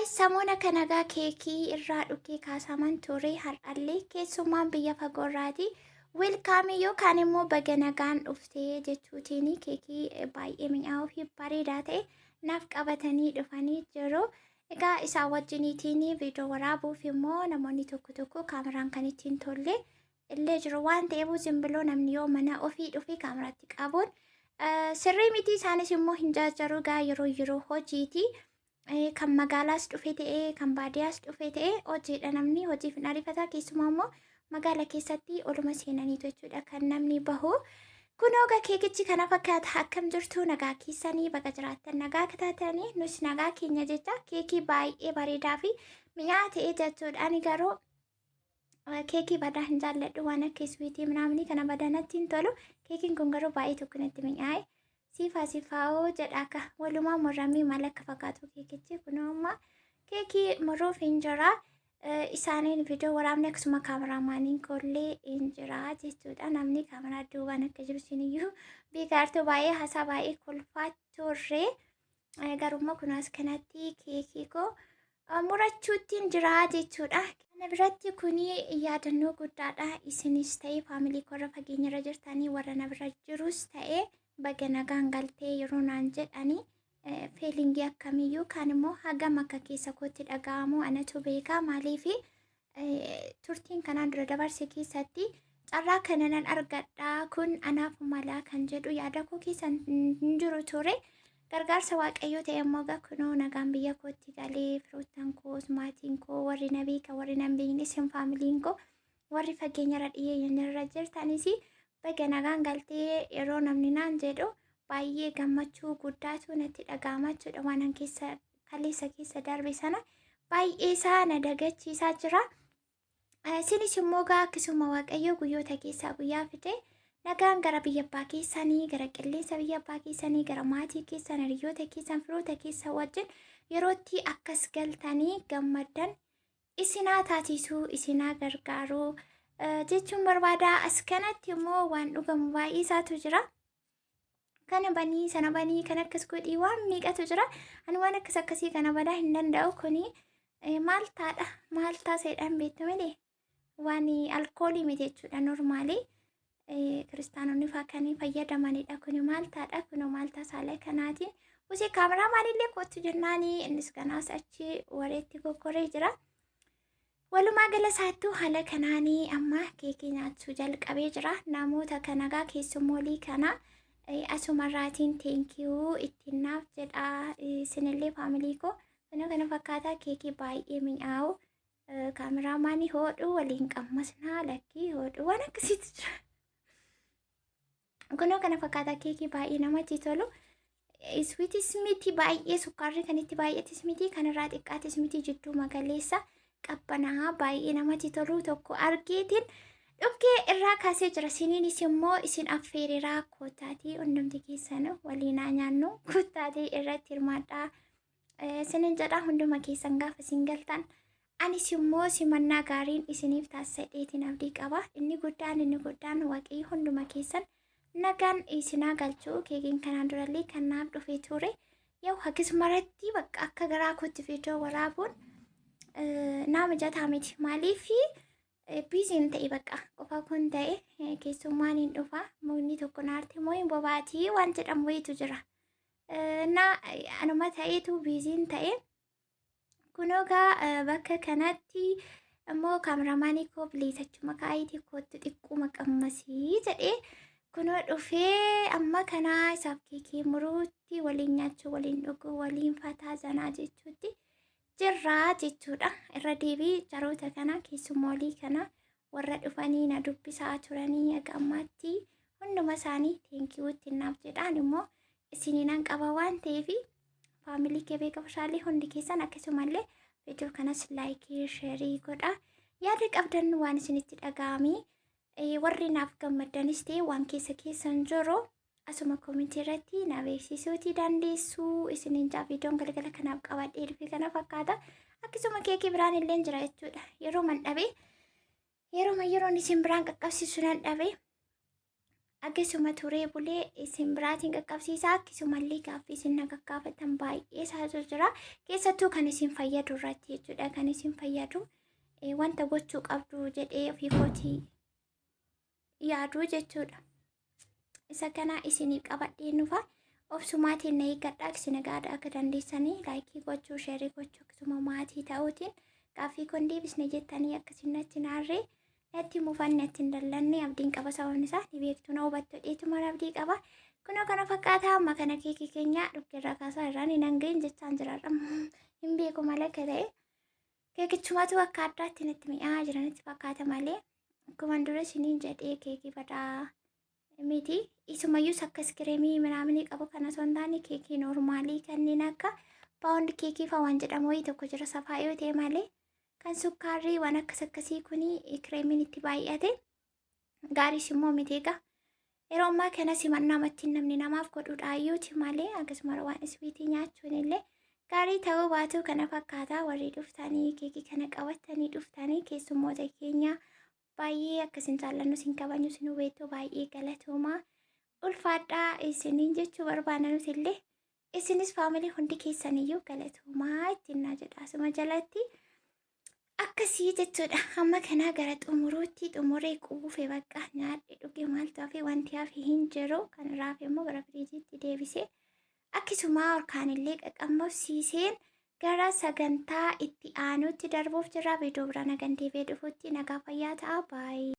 Samoona kanagaa keekii irraa dhukee kaasaman ture har'allee keessummaan biyya fagoorraati. Wiilkaamii yookaan immoo baga nagaan dhuftee jechuutiin keekii baay'ee mi'aawuu fi bareedaa ta'e naaf qabatanii dhufanii jiru. Egaa isaa wajjiniitiin viidiyoo waraabuuf immoo namoonni tokko tokko kaameraan kan ittiin tolle illee jiru waan ta'eef simbiloo namni yoo mana ofii dhufee kaameraatti qabuun sirrii miti. Isaanis immoo hin jaajaru gaa yeroo hojiiti. Kan magaalaas dhufe ta'e kan baadiyyaas dhufe ta'e hojiidha namni hojiif hin ariifata. Keessumaa immoo magaala keessatti oluma seenaniitu jechuudha kan namni bahu. Kun oga keekichi kana fakkaata. Akkam jirtu nagaa keessanii baga jiraattan nagaa kataatanii nus nagaa keenya jecha keekii baay'ee bareedaa fi mi'aa ta'e jechuudha. Ani garuu keekii badaa hin jaalladhu waan akka iswiitii naamni kana badaa natti hin tolu. Keekiin kun garuu baay'ee tokko natti mi'aaye. Sifaa'oo jedha akka walumaa muramii maal akka fakkaatu keekichi kunuuma keekii muruuf hin jira. Isaaniin viidiyoo waraabni akkasuma kaameraamaaniin kollee hin jira jechuudha. Namni kaameraa duubaan akka jiru siniyyuu beekaartuu baay'ee haasaa baay'ee kolfaa turre. Garummaa kunaas kanatti keekii koo murachuutti jira jechuudha. Kana biratti kuni yaadannoo guddaadha. Isinis ta'e faamilii korra fageenyarra jirtanii warra na bira jirus ta'e baga nagaan galtee yeroo naan jedhanii feelingii akkamiyyuu kaan immoo hagam akka keessa kootti dhaga'amu anatu beekaa. Maaliif turtiin kanaan dura dabarse keessatti carraa kana nan argadha kun anaaf malaa kan jedhu yaada koo keessa hin jiru ture. Gargaarsa waaqayyoo ta'e immoo kunoo nagaan biyya kootti galee firoottan koos maatiin koo warri na beeka warri nan beeknes faamiliin koo warri fageenyarra dhiyeeyyanirra jirtanis baga nagaan galtee yeroo namni naan jedhu baay'ee gammachuu guddaatu natti dhaga'ama jechuudha. Waan kaleessa keessa darbe sana baay'ee isaa na dagachiisaa jira. Isinis immoo akkasuma waaqayyo guyyoota keessaa guyyaa fide nagaan gara biyya abbaa keessanii gara qilleensa biyya abbaa keessanii gara maatii keessan hiriyoota keessan firoota keessan wajjin yerootti akkas galtanii gammaddan isinaa taasisuu isinaa gargaaruu jechuun barbaada. As kanatti immoo waan dhugamu baay'ee isaatu jira. Kana banii sana banii kan akkas godhii waan miiqatu jira. Ani waan akkasii kana badaa hin danda'u. Kuni maaltaadha maaltaa seedhaan beektu malee waan alkoolii miti jechuudha. Normaalii kiristaanonni fa'aa kan fayyadamanidha. Kuni maaltaadha kun maaltaa saala kanaatiin usii kaameraa maalillee kootu jennaanii innis kanaas achi wareetti gogoree jira. Walumaa gala isaattuu haala kanaanii amma keekii nyaachuu jalqabee jira. Namoota kanagaa keessummoolii kana asumarraatiin teenkiyuu ittiin naaf jedha. Isinillee faamilii koo kana fakkaataa keekii baay'ee mi'aawu. Kaameraamaanii hodhuu waliin qammasnaa lakkii hodhuu waan akkasiitu jira. Kunoo kana fakkaataa keekii baay'ee namatti tolu. Iswiitis miti baay'ee sukkaarri kan itti baay'atis miti kanarraa xiqqaatis miti jidduu magaleessa. Qabbanaa baay'ee namatti tolu tokko argeetiin dhukkee irraa kaasee jira. Siniinis immoo isin affeeriraa kootaatii hundumti keessan waliin nyaannu kootaatii irratti hirmaadhaa. Sinin jedhaa hunduma keessan gaafa isin galtan anis immoo simannaa gaariin isiniif taasisadheetiin abdii qaba. Inni guddaan waaqayyo hunduma keessan nagaan isinaa galchuu. Keekiin kanaan durallee kan naaf dhufee ture yoo akkasumarratti bakka akka garaa kootti viidiyoo waraabuun nama jataa miti. Maaliif biiziin ta'e bakka qofa kun ta'e keessummaan hin dhufa mukni tokko naarti immoo hin bobaatii waan jedhamu wayitu jira. Anuma ta'eetu biiziin ta'e kunoo bakka kanatti immoo kaameraamaanii koo bileessachuma kaayitii kootti xiqquma qammasii jedhee kunoo dhufee amma kanaa isaaf keekii muruutti waliin nyaachuu waliin dhuguu waliin fataa zanaa jechuutti jirraa jechuudha. Irra deebii jaroota kana keessummoolii kana warra dhufanii na dubbisaa turanii agammaatti hunduma isaanii teenkiyuutti naaf jedhaan immoo isiniin qaba waan ta'eef faamilii kee beekamshaalee hundi keessan akkasumallee viidiyoo kanas laayikii sheerii godha. Yaada qabdan waan isinitti dhaga'amii warri naaf gammaddanis ta'e waan keessan jiru asuma koomentii irratti na beeksisuutii dandeessu. Isiniin viidiyoon galgala kanaaf qabadhee dhufe kana fakkaata. Akkasuma keekii biraan illee jira jechuudha. Yeroo man dhabe yeroon isin biraan qaqqabsiisu nan dhabe akkasuma turee bulee isin biraatiin qaqqabsiisaa akkasumallee gaaffii isin na gaggaafatan baay'ee isaatu jira keessattuu kan isin fayyadu irratti jechuudha kan isin fayyadu wanta gochuu qabdu jedhee ofii kootii yaadu jechuudha isa kana isinii qabadhee nufa obsumaatiin na eeggadhaa isin gaada akka dandeessanii laayikii gochuu sheerii gochuu akkasuma maatii ta'uutiin gaaffii kun deebisne jettanii akkasiin achi naarree natti mufanne ittiin dallanne abdiin qaba sababni isaa ni beektu na hubattu dheetuma abdii qaba kunoo kana fakkaata amma kana keekii keenya dhukkeerraa kaasaa irraan hin hangeen jechaan jiraadha hin beeku malee akka ta'e keekichumatu akka addaatti natti mi'aa jiranitti fakkaata malee akkuma dura isiniin jedhee keekii badaa miti isumayyuus akka iskireemii minaaminii qabu kana osoo hin taane keekii noormaalii kanneen akka paawundi keekii fawaan jedhamu wayii tokko jira safaa yoo ta'e malee kan sukkaarrii waan akkasii kuni kireemiin itti baay'ate gaariis immoo miti egaa yeroo ammaa kana simannaa amattiin namni namaaf godhuudhaayyuuti malee akkasuma waan iswiitii nyaachuun illee gaarii ta'uu baatu kana fakkaataa warri dhuftanii keekii kana qabatanii dhuftanii keessummoota keenya baay'ee akkasiin jaallannu isin kabajnu isin hubeettoo baay'ee galatoomaa ulfaadhaa isiniin jechuu barbaannus illee isinis faamilii hundi keessaniyyuu galatoomaa ittiin naa jedha asuma jalatti akkasii jechuudha amma kanaa gara xumuruutti xumuree quufee bakka nyaadhe dhuge maaltu hafe wanti hafe hin jiru kan raafe immoo gara firiijiitti deebisee akkasuma orkaan illee qaqqabsiiseen gara sagantaa itti aanutti darbuuf jira viidiyoo biraa nagaan deebi'ee dhufuutti nagaa fayyaa ta'a baay'ee.